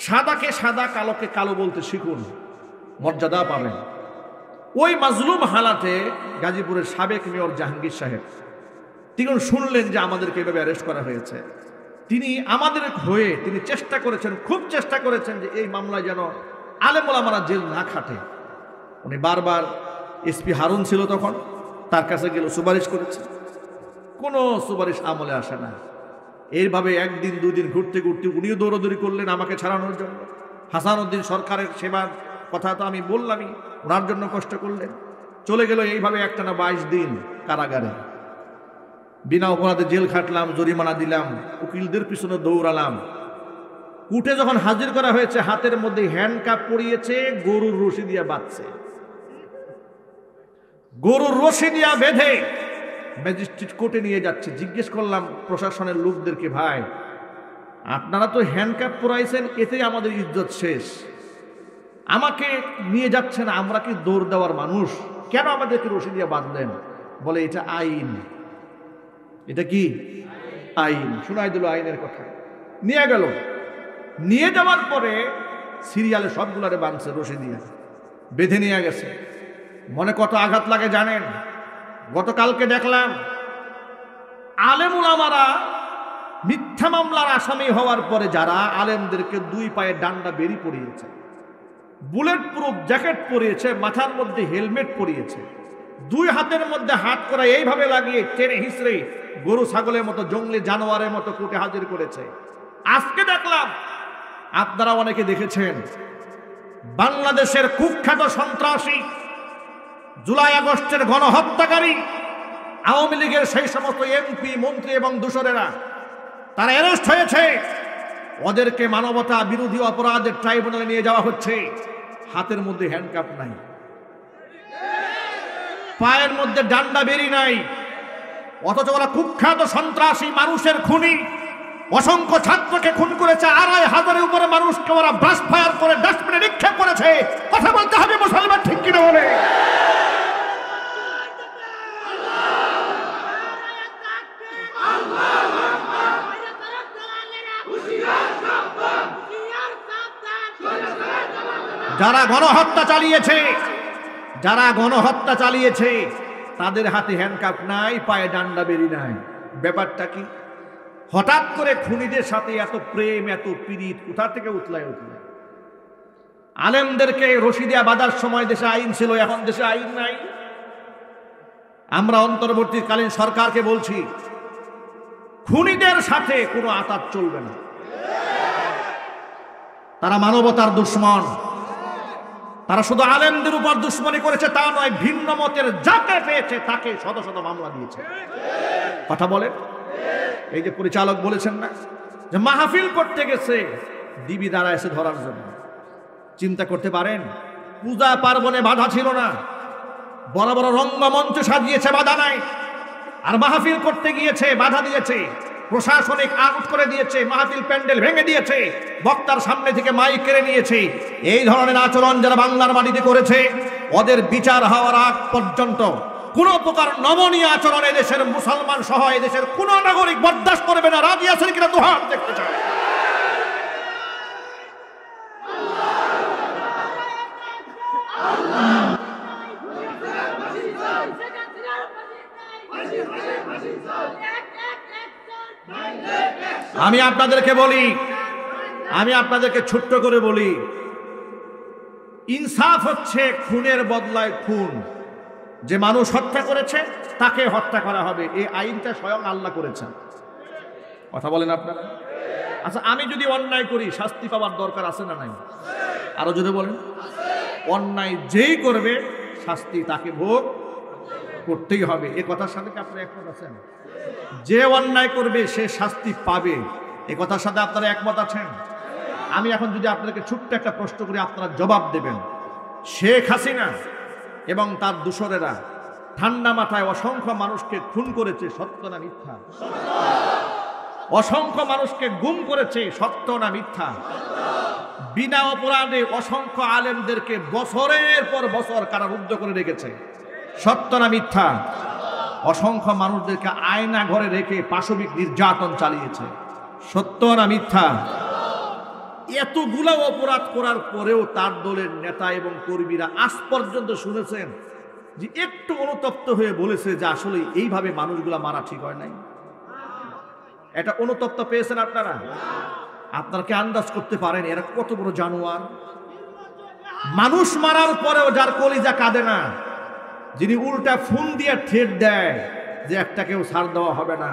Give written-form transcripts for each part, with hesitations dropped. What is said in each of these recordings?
সাদাকে সাদা, কালোকে কালো বলতে শিখুন, মর্যাদা পাবেন। ওই মাজলুম হালাতে গাজীপুরের সাবেক মেয়র জাহাঙ্গীর সাহেব তিনি শুনলেন যে আমাদেরকে এভাবে অ্যারেস্ট করা হয়েছে। তিনি আমাদের হয়ে তিনি চেষ্টা করেছেন, খুব চেষ্টা করেছেন যে এই মামলায় যেন আলেম ওলামারা জেল না খাটে। উনি বারবার এসপি হারুন ছিল তখন, তার কাছে গেল, সুপারিশ করেছে, কোনো সুপারিশ আমলে আসে না। এইভাবে একদিন দুদিন ঘুরতে ঘুরতে উনিও দৌড়দৌড়ি করলেন আমাকে ছাড়ানোর জন্য। হাসানুদ্দিন সরকারের সেবার কথা তো আমি বললামই, ওনার জন্য কষ্ট করলেন। চলে গেল এইভাবে একটানা 22 দিন কারাগারে, বিনা অপরাধে জেল খাটলাম, জরিমানা দিলাম, উকিলদের পিছনে দৌড়ালাম। কুটে যখন হাজির করা হয়েছে, হাতের মধ্যে হ্যান্ডকাপ পরিয়েছে, গরুর রশি দিয়া বাঁধছে, গরুর রশি দিয়া বেঁধে ম্যাজিস্ট্রেট কোর্টে নিয়ে যাচ্ছে। জিজ্ঞেস করলাম প্রশাসনের লোকদেরকে, ভাই আপনারা তো হ্যান্ডকাপ পরাইছেন, এতেই আমাদের ইজ্জত শেষ, আমাকে নিয়ে যাচ্ছেন, আমরা কি দৌড় দেওয়ার মানুষ, কেন আমাদেরকে রশি দিয়ে বাঁধলেন? বলে এটা আইন। এটা কি আইন? শোনাই দিল আইনের কথা। নিয়ে গেল, নিয়ে যাওয়ার পরে সিরিয়ালে সবগুলারে বাঁধছে, রশি দিয়ে বেঁধে নিয়ে গেছে। মনে কত আঘাত লাগে জানেন? গতকালকে দেখলাম আলেম ওলামারা মিথ্যা মামলার আসামি হওয়ার পরে যারা আলেমদেরকে 2 পায়ে ডান্ডা বেরি পরিয়েছে, বুলেট প্রুফ জ্যাকেট পরিয়েছে, মাথার মধ্যে হেলমেট পরিয়েছে, 2 হাতের মধ্যে হাত করা এইভাবে লাগিয়ে টেনে হিসড়ে গরু ছাগলের মতো, জঙ্গলি জানোয়ারের মতো কোর্টে হাজির করেছে। আজকে দেখলাম, আপনারা অনেকে দেখেছেন, বাংলাদেশের কুখ্যাত সন্ত্রাসী, জুলাই আগস্টের গণহত্যাকারী, আওয়ামী লীগের সেই সমস্ত এমপি মন্ত্রী এবং দূষরেরা তারা অ্যারেস্ট হয়েছে। ওদেরকে মানবতা বিরোধী অপরাধের ট্রাইব্যুনালে নিয়ে যাওয়া হচ্ছে। হাতের মধ্যে হ্যান্ডকাপ নাই, পায়ের মধ্যে ডান্ডা বেরি নাই, অথচ ওরা কুখ্যাত সন্ত্রাসী, মানুষের খুনি, অসংখ্য ছাত্রকে খুন করেছে, 2500-এর উপরে মানুষকে ওরা ব্রাশ ফায়ার করে ডাস্টবিনে নিক্ষেপ করেছে। কথা বলতে হবে মুসলমান, ঠিক কিনা বলে? যারা গণহত্যা চালিয়েছে তাদের হাতে হ্যান্ডকাপ নাই, পায়ে ডান্ডা বেরি নাই। ব্যাপারটা কি? হঠাৎ করে খুনিদের সাথে এত প্রেম, এত পীড়িত কোথা থেকে উতলায়? আলেমদেরকে রশি দিয়া বাঁধার সময় দেশে আইন ছিল, এখন দেশে আইন নাই। আমরা অন্তর্বর্তীকালীন সরকারকে বলছি, খুনিদের সাথে কোনো আতাত চলবে না। তারা মানবতার দুশ্মন। তারা শুধু আলেমদের উপর দুশ্মনী করেছে তা নয়, ভিন্ন মতের যাকে পেয়েছে তাকে শত শত মামলা দিয়েছে। কথা বলেন। এই যে পরিচালক বলেছেন না যে মাহফিল করতে গেছে, ডিবি দ্বারা এসে ধরার জন্য। চিন্তা করতে পারেন, পূজা পার্বণে বাধা ছিল না, বড় বড় রঙ্গমঞ্চ সাজিয়েছে, বাধা নাই। আর মাহফিল করতে গিয়েছে, বাধা দিয়েছে, প্রশাসনিক আউট করে দিয়েছে, মাহফিল প্যান্ডেল ভেঙে দিয়েছে, বক্তার সামনে থেকে মাইক কেড়ে নিয়েছে। এই ধরনের আচরণ যারা বাংলার মাটিতে করেছে, ওদের বিচার হওয়ার আগ পর্যন্ত কোন প্রকার নমনীয় আচরণ এদেশের মুসলমান সহ এদেশের কোন নাগরিক বরদাস্ত করবে না। রাজি আছেন কিনা? দুহাত দেখতে চাই। আমি আপনাদেরকে ছোট্ট করে বলি, ইনসাফ হচ্ছে খুনের বদলায় খুন। যে মানুষ হত্যা করেছে তাকে হত্যা করা হবে, এই আইনটা স্বয়ং আল্লাহ করেছেন। কথা বলেন আপনারা? আচ্ছা, আমি যদি অন্যায় করি শাস্তি পাওয়ার দরকার আছে না নাই? আরো যদি বলেন, অন্যায় যেই করবে শাস্তি তাকে ভোগ করতেই হবে। এ কথার সাথে কি আপনারা একমত আছেন? যে অন্যায় করবে সে শাস্তি পাবে, এ কথার সাথে আপনারা একমত আছেন? আমি এখন যদি আপনাদেরকে ছোট্ট একটা প্রশ্ন করি, আপনারা জবাব দেবেন। শেখ হাসিনা এবং তার দূষরেরা ঠান্ডা মাথায় অসংখ্য মানুষকে খুন করেছে, সত্য না মিথ্যা? অসংখ্য মানুষকে গুম করেছে, সত্য না মিথ্যা? বিনা অপরাধে অসংখ্য আলেমদেরকে বছরের পর বছর কারারুদ্ধ করে রেখেছে, সত্য না মিথ্যা? অসংখ্য মানুষদেরকে আয়না ঘরে রেখে পাশবিক নির্যাতন চালিয়েছে, সত্য না মিথ্যা? এতগুলা অপরাধ করার পরেও তার দলের নেতা এবং কর্মীরা আজ পর্যন্ত শুনেছেন যে একটু অনুতপ্ত হয়ে বলেছে যে আসলে এইভাবে মানুষগুলা মারা ঠিক হয় নাই। এটা অনুতপ্ত পেয়েছেন আপনারা? আপনারা কি আন্দাজ করতে পারেন এরা কত বড় জানোয়ার? মানুষ মারার পরেও যার কলিজা কাঁদে না, যিনি উল্টা ফোন দিয়ে ঠেট দেয় যে একটা কেউ ছাড় দেওয়া হবে না,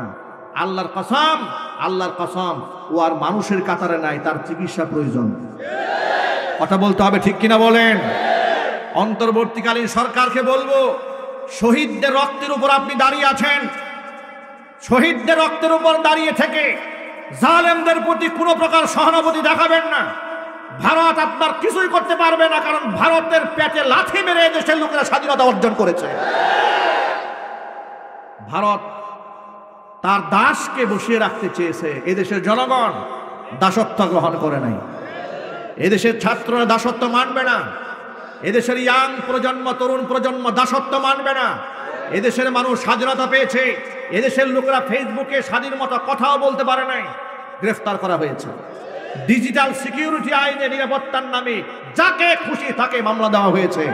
আল্লাহর কসম, আল্লাহর কসম, ও আর মানুষের কাতারে নাই, তার চিকিৎসা প্রয়োজন। কথা বলতে হবে, ঠিক কিনা বলেন? অন্তর্বর্তীকালীন সরকারকে বলবো, শহীদদের রক্তের উপর আপনি দাঁড়িয়ে আছেন, শহীদদের রক্তের উপর দাঁড়িয়ে থেকে জালেমদের প্রতি কোনো প্রকার সহানুভূতি দেখাবেন না। ভারত আপনার কিছুই করতে পারবে না, কারণ ভারতের পেটে লাথি মেরে দেশের লোকেরা স্বাধীনতা অর্জন করেছে। ভারত তার দাসকে বসিয়ে রাখতে চেয়েছে, এদেশের জনগণ দাসত্ব গ্রহণ করে নাই। এদেশের ছাত্ররা দাসত্ব মানবে না, এদেশের ইয়াং প্রজন্ম, তরুণ প্রজন্ম দাসত্ব মানবে না। এদেশের মানুষ স্বাধীনতা পেয়েছে, এদেশের লোকেরা ফেসবুকে স্বাধীন মতো কথাও বলতে পারে নাই, গ্রেফতার করা হয়েছে। ডিজিটাল সিকিউরিটি আইনে নিরাপত্তার নামে যাকে খুশি তাকে মামলা দেওয়া হয়েছে।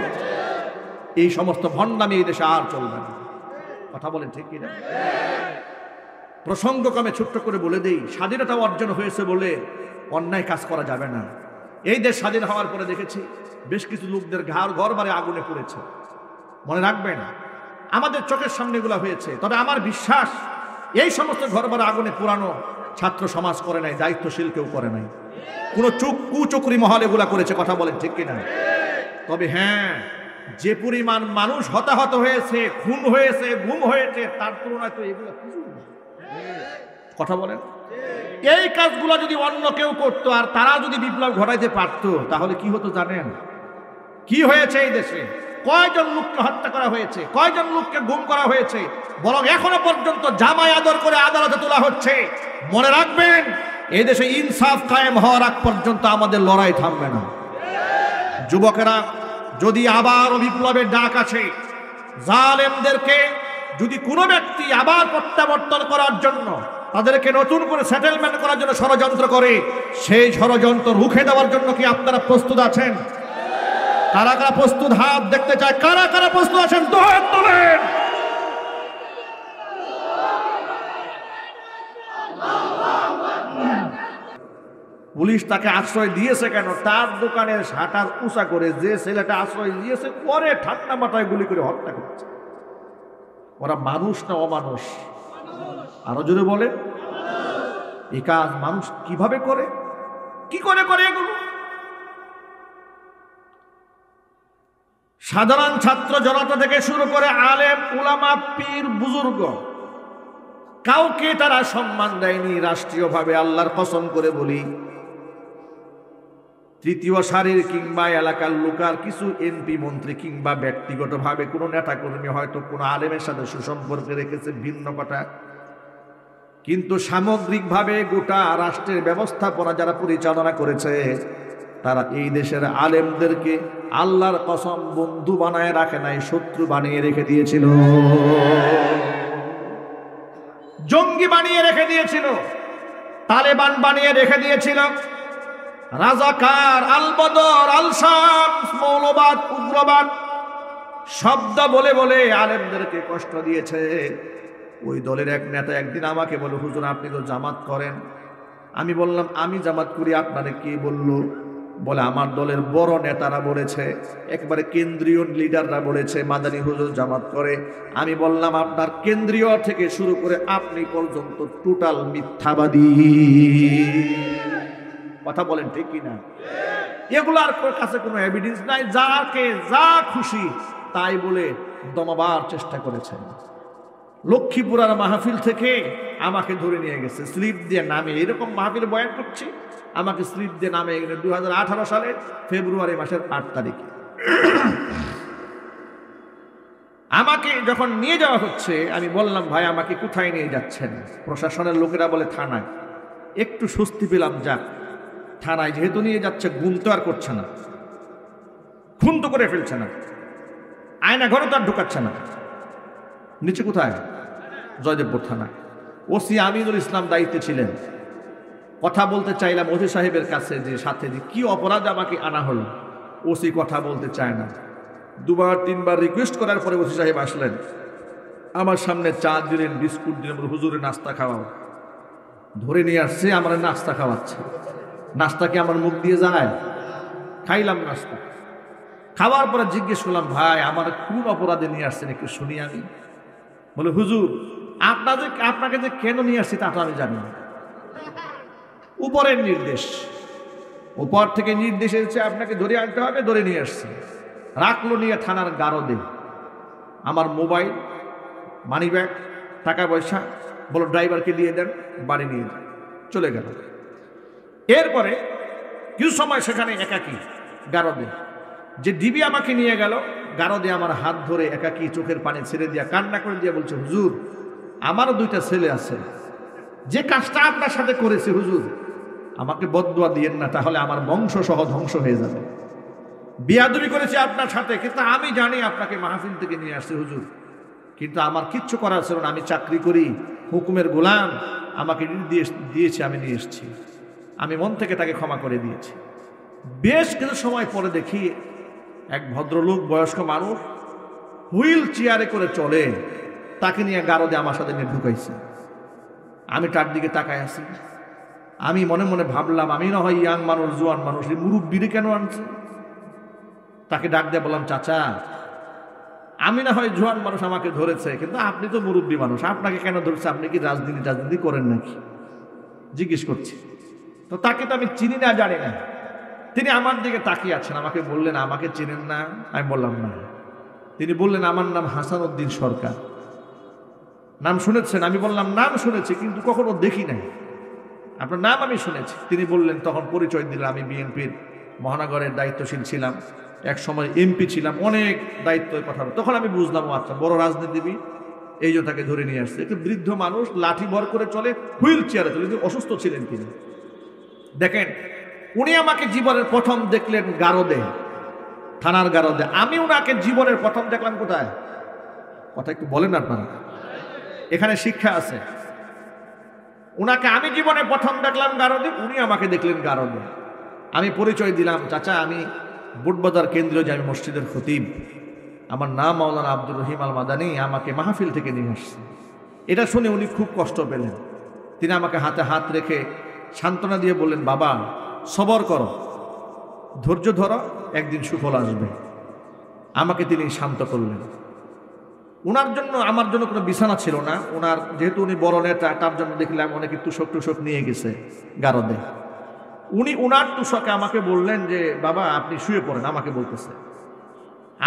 এই সমস্ত ভণ্ডামি এই দেশে আর চলবে না। কথা বলেন ঠিক কিনা? প্রসঙ্গক্রমে ছোট্ট করে বলে দেই, স্বাধীনতা অর্জন হয়েছে বলে অন্যায় কাজ করা যাবে না। এই দেশ স্বাধীন হওয়ার পরে দেখেছি বেশ কিছু লোকদের ঘর বাড়ি আগুনে পড়েছে, মনে রাখবেন আমাদের চোখের সামনে এগুলো হয়েছে। তবে আমার বিশ্বাস এই সমস্ত ঘর বাড়ি আগুনে পোড়ানো ছাত্র সমাজ করে নাই, দায়িত্বশীল কেউ করে নাই, কোনো কুচক্রি মহল এগুলা করেছে। কথা বলেন ঠিক কিনা? তবে হ্যাঁ, যে পরিমাণ মানুষ হতাহত হয়েছে, খুন হয়েছে, গুম হয়েছে, তার তুলনায় তো এগুলো কিছু না। কথা বলেন, এই কাজগুলো যদি অন্য কেউ করতো আর তারা যদি বিপ্লব ঘটাইতে পারতো তাহলে কি হতো জানেন? কি হয়েছে এই দেশে? কয়জন লোককে হত্যা করা হয়েছে, কয়জন লোককে গুম করা হয়েছে, বরং এখনো পর্যন্ত জামাই আদর করে আদালতে তোলা হচ্ছে। মনে রাখবেন, এই দেশে ইনসাফ কায়েম হওয়ার আগ পর্যন্ত আমাদের লড়াই থামবে না। যুবকেরা, যদি আবার বিপ্লবের ডাক আছে, জালেমদেরকে যদি কোনো ব্যক্তি আবার প্রত্যাবর্তন করার জন্য, তাদেরকে নতুন করে সেটেলমেন্ট করার জন্য ষড়যন্ত্র করে, সেই ষড়যন্ত্র রুখে দেওয়ার জন্য কি আপনারা প্রস্তুত আছেন? কারা কারা প্রস্তুত? হাত দেখতে চায়। কারা কারা প্রস্তুত আছেন? তো হাত তোলেন। পুলিশ তাকে আশ্রয় দিয়েছে কেন? তার দোকানের শাটার উঁচা করে যে ছেলেটা আশ্রয় দিয়েছে পরে ঠান্ডা মাথায় গুলি করে হত্যা করছে। ওরা মানুষ না অমানুষ? আরো জোরে বলে, এই কাজ মানুষ কিভাবে করে, কি করে করে এগুলো? সাধারণ ছাত্র জনতা থেকে শুরু করে আলেম, উলামা, পীর, বুজুর্গ, কাউকে তারা সম্মান দেয়নি রাষ্ট্রীয়ভাবে। আল্লাহর কসম করে বলি, তৃতীয় সারির কিংবা এলাকার লোকাল কিছু এমপি মন্ত্রী কিংবা ব্যক্তিগতভাবে কোনো নেতা কর্মী হয়তো কোনো আলেমের সাথে সুসম্পর্ক রেখেছে, ভিন্ন কথা, কিন্তু সামগ্রিকভাবে গোটা রাষ্ট্রের ব্যবস্থাপনা যারা পরিচালনা করেছে, তারা এই দেশের আলেমদেরকে আল্লাহর কসম বন্ধু বানায় রাখে নাই, শত্রু বানিয়ে রেখে দিয়েছিল, জঙ্গি বানিয়ে রেখে দিয়েছিল, তালেবান বানিয়ে রেখে দিয়েছিল, রাজাকার, আল বদর, আল শামস, মৌলবাদ, উগ্রবাদ শব্দ বলে বলে আলেমদেরকে কষ্ট দিয়েছে। ওই দলের এক নেতা একদিন আমাকে বলে, হুজুর আপনি তো জামাত করেন। আমি বললাম, আমি জামাত করি, আপনারা কি বললো? বলে, আমার দলের বড় নেতারা বলেছে, একবারে কেন্দ্রীয় লিডাররা বলেছে মাদানী হুজুর জামাত করে। আমি বললাম, আপনার কেন্দ্রীয় থেকে শুরু করে আপনি পর্যন্ত টোটাল মিথ্যাবাদী। কথা বলেন ঠিক কিনা? এগুলার কাছে কোনো এভিডেন্স নাই, যাকে যা খুশি তাই বলে দমাবার চেষ্টা করেছেন। লক্ষ্মীপুরার মাহফিল থেকে আমাকে ধরে নিয়ে গেছে, স্লিপ দিয়ে নামে, এরকম মাহফিল বয়ান করছি, আমাকে স্লিপ দিয়ে নামে 2018 সালের ফেব্রুয়ারি মাসের 8 তারিখে। আমাকে যখন নিয়ে যাওয়া হচ্ছে, আমি বললাম, ভাই আমাকে কোথায় নিয়ে যাচ্ছেন? প্রশাসনের লোকেরা বলে থানায়। একটু স্বস্তি পেলাম, যাক থানায় যেহেতু নিয়ে যাচ্ছে, গুম তো আর করছে না, খুন তো করে ফেলছে না, আয়না ঘরে তো আর ঢুকাচ্ছে না। নিচে কোথায়? জয়দেবপুর থানা। ওসি আমিনুল ইসলাম দায়িত্বে ছিলেন। কথা বলতে চাইলাম ওসি সাহেবের কাছে, যে সাথে যে কি অপরাধ আমাকে আনা হলো। ওসি কথা বলতে চায় না। দুবার তিনবার রিকোয়েস্ট করার পরে ওসি সাহেব আসলেন, আমার সামনে চা দিলেন, বিস্কুট দিলেন, হুজুরে নাস্তা খাওয়াও। ধরে নিয়ে আসছে, আমার নাস্তা খাওয়াচ্ছে। নাস্তা কি আমার মুখ দিয়ে যায়? খাইলাম নাস্তা। খাওয়ার পরে জিজ্ঞেস করলাম, ভাই আমার কোন অপরাধে নিয়ে আসছেন একটু শুনি আমি। বলে, হুজুর আপনাকে যে কেন নিয়ে আসছি তা তো আমি জানি না, উপরের নির্দেশ, উপর থেকে নির্দেশ এসেছে আপনাকে ধরে আনতে হবে, ধরে নিয়ে আসছে। রাখলো নিয়ে থানার গারদে। আমার মোবাইল, মানি ব্যাগ, টাকা পয়সা, বলো ড্রাইভারকে দিয়ে দেন, বাড়ি নিয়ে যান। চলে গেল। এরপরে কিছু সময় সেখানে একাকী গারদে, যে ডিবি আমাকে নিয়ে গেল গারদে, আমার হাত ধরে একাকী চোখের পানি ছেড়ে দিয়া কান্না করে দিয়ে বলছে, হুজুর আমারও দুইটা ছেলে আছে, যে কাজটা আপনার সাথে করেছে হুজুর আমাকে বদদুয়া দিয়েন না, তাহলে আমার বংশ সহ ধ্বংস হয়ে যাবে। বিয়াদবি করেছে আপনার সাথে, কিন্তু আমি জানি আপনাকে মাহফিল থেকে নিয়ে আসছে হুজুর, কিন্তু আমার কিচ্ছু করার ছিল না, আমি চাকরি করি, হুকুমের গোলাম, আমাকে নির্দেশ দিয়েছে, আমি নিয়ে এসেছি। আমি মন থেকে তাকে ক্ষমা করে দিয়েছি। বেশ কিছু সময় পরে দেখি এক ভদ্রলোক, বয়স্ক মানুষ, হুইল চেয়ারে করে চলে, তাকে নিয়ে গারদে আমার সাথে নিয়ে ঢুকাইছে। আমি তার দিকে তাকায় আছি। আমি মনে মনে ভাবলাম, আমি না হয় ইয়াং মানুষ, জোয়ান মানুষ, এই মুরব্বিরে কেন আনছে? তাকে ডাক দিয়ে বললাম, চাচা আমি না হয় জোয়ান মানুষ, আমাকে ধরেছে, কিন্তু আপনি তো মুরব্বী মানুষ, আপনাকে কেন ধরছে? আপনি কি রাজনীতি করেন নাকি? জিজ্ঞেস করছি। তো তাকে তো আমি চিনি না, জানি না। তিনি আমার দিকে তাকিয়ে আছেন। আমাকে বললেন, আমাকে চিনেন না? আমি বললাম না। তিনি বললেন, আমার নাম হাসান উদ্দিন সরকার, নাম শুনেছেন? আমি বললাম, নাম শুনেছি কিন্তু কখনো দেখি নাই। আপনার নাম আমি শুনেছি। তিনি বললেন, তখন পরিচয় দিলাম, আমি বিএনপির মহানগরের দায়িত্বশীল ছিলাম, এক সময় এমপি ছিলাম, অনেক দায়িত্ব কথা। তখন আমি বুঝলাম, আচ্ছা বড় রাজনীতিবিদ, এই জন্য তাকে ধরে নিয়ে আসছে। একটু বৃদ্ধ মানুষ, লাঠি ভর করে চলে, হুইল চেয়ারে চলে, অসুস্থ ছিলেন তিনি। দেখেন, উনি আমাকে জীবনের প্রথম দেখলেন গারদে, থানার গারদে। আমি উনাকে জীবনের প্রথম দেখলাম কোথায়? কথা একটু বলেন আপনারা, এখানে শিক্ষা আছে। উনাকে আমি জীবনে প্রথম দেখলাম গারদে, উনি আমাকে দেখলেন গারদে। আমি পরিচয় দিলাম, চাচা আমি বুটবাজার কেন্দ্রীয় জামি মসজিদের খতিব, আমার নাম মাওলানা আব্দুর রহিম আল মাদানী, আমাকে মাহফিল থেকে নিয়ে আসছে। এটা শুনে উনি খুব কষ্ট পেলেন। তিনি আমাকে হাতে হাত রেখে সান্ত্বনা দিয়ে বললেন, বাবা সবর করো, ধৈর্য ধরো, একদিন সুফল আসবে। আমাকে তিনি শান্ত করলেন। ওনার জন্য আমার জন্য কোনো বিছানা ছিল না। ওনার যেহেতু উনি বড় নেতা, তার জন্য দেখলাম অনেকে তুষক নিয়ে গেছে গারদে। উনি ওনার তুষকে আমাকে বললেন যে, বাবা আপনি শুয়ে পড়েন। আমাকে বলতেছে,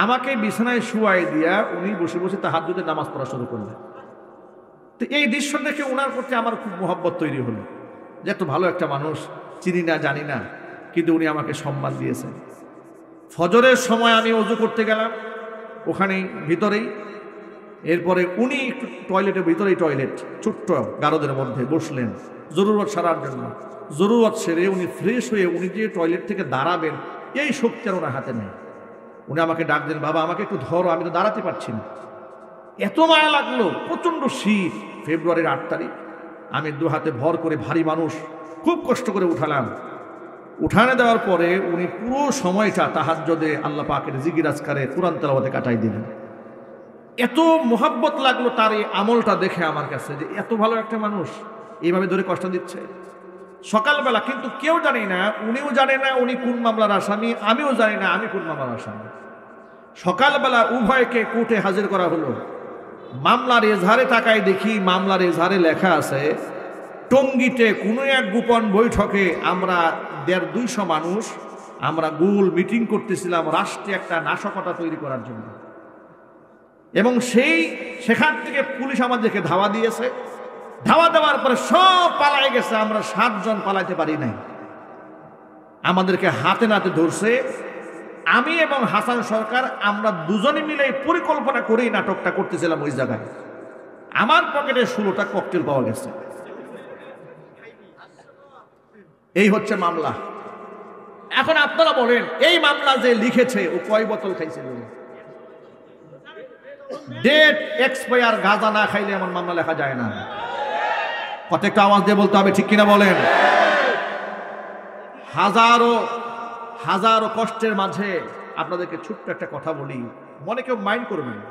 আমাকে বিছানায় শুয়াই দিয়া উনি বসে বসে তাহাজ্জুদের নামাজ পড়া শুরু করলেন। তো এই দৃশ্য দেখে ওনার প্রতি আমার খুব মহব্বত তৈরি হলো, যে এত ভালো একটা মানুষ, চিনি না জানি না, কিন্তু উনি আমাকে সম্মান দিয়েছেন। ফজরের সময় আমি ওযু করতে গেলাম ওখানেই ভিতরেই। এরপরে উনি একটু টয়লেটের ভিতরেই, টয়লেট ছোট্ট গারদের মধ্যে বসলেন জরুরত সারার জন্য। জরুরত সেরে উনি ফ্রেশ হয়ে উনি যে টয়লেট থেকে দাঁড়াবেন, এই শক্তি আর ওনার হাতে নেই। উনি আমাকে ডাক দেন, বাবা আমাকে একটু ধরো, আমি তো দাঁড়াতে পারছি না। এত মায়া লাগলো, প্রচণ্ড শীত, ফেব্রুয়ারির 8 তারিখ। আমি দু হাতে ভর করে, ভারী মানুষ, খুব কষ্ট করে উঠালাম। উঠানে দেওয়ার পরে উনি পুরো সময়টা তাহাজ্জুদে আল্লাহ পাকের জিকির আজকারে কুরআন তেলাওয়াতে কাটাই দিলেন। এত মোহাব্বত লাগলো তার এই আমলটা দেখে আমার কাছে, যে এত ভালো একটা মানুষ এইভাবে ধরে কষ্ট দিচ্ছে। সকালবেলা কিন্তু কেউ জানি না, উনিও জানে না উনি কোন মামলার আসামি, আমিও জানি না আমি কোন মামলার আসামি। সকালবেলা উভয়কে কোর্টে হাজির করা হলো। মামলার এজাহারে তাকায় দেখি, মামলার এজাহারে লেখা আছে, টঙ্গীতে কোনো এক গোপন বৈঠকে আমরা 150-200 মানুষ আমরা গোল মিটিং করতেছিলাম রাষ্ট্রে একটা নাশকতা তৈরি করার জন্য, এবং সেখান থেকে পুলিশ আমাদেরকে ধাওয়া দিয়েছে। ধাওয়া দেওয়ার পরে সব পালাই গেছে, আমরা 7 জন পালাইতে পারি নাই। আমাদেরকে হাতে নাতে ধরছে। আমি এবং হাসান সরকার আমরা দুজনে মিলে পরিকল্পনা করেই নাটকটা করতেছিলাম ওই জায়গায়। আমার পকেটে 16টা ককটেল পাওয়া গেছে। এই হচ্ছে মামলা। এখন আপনারা বলেন, এই মামলা যে লিখেছে ও কয় বোতল খাইছিল? ডেট এক্সপায়ার গাঁজা না খাইলে এমন মামলা লেখা যায় না। প্রত্যেকটা আওয়াজ দিয়ে বলতে হবে, ঠিক কিনা বলেন? হাজারো হাজারো কষ্টের মাঝে আপনাদেরকে ছোট্ট একটা কথা বলি, মনে কেউ মাইন্ড করবেন না।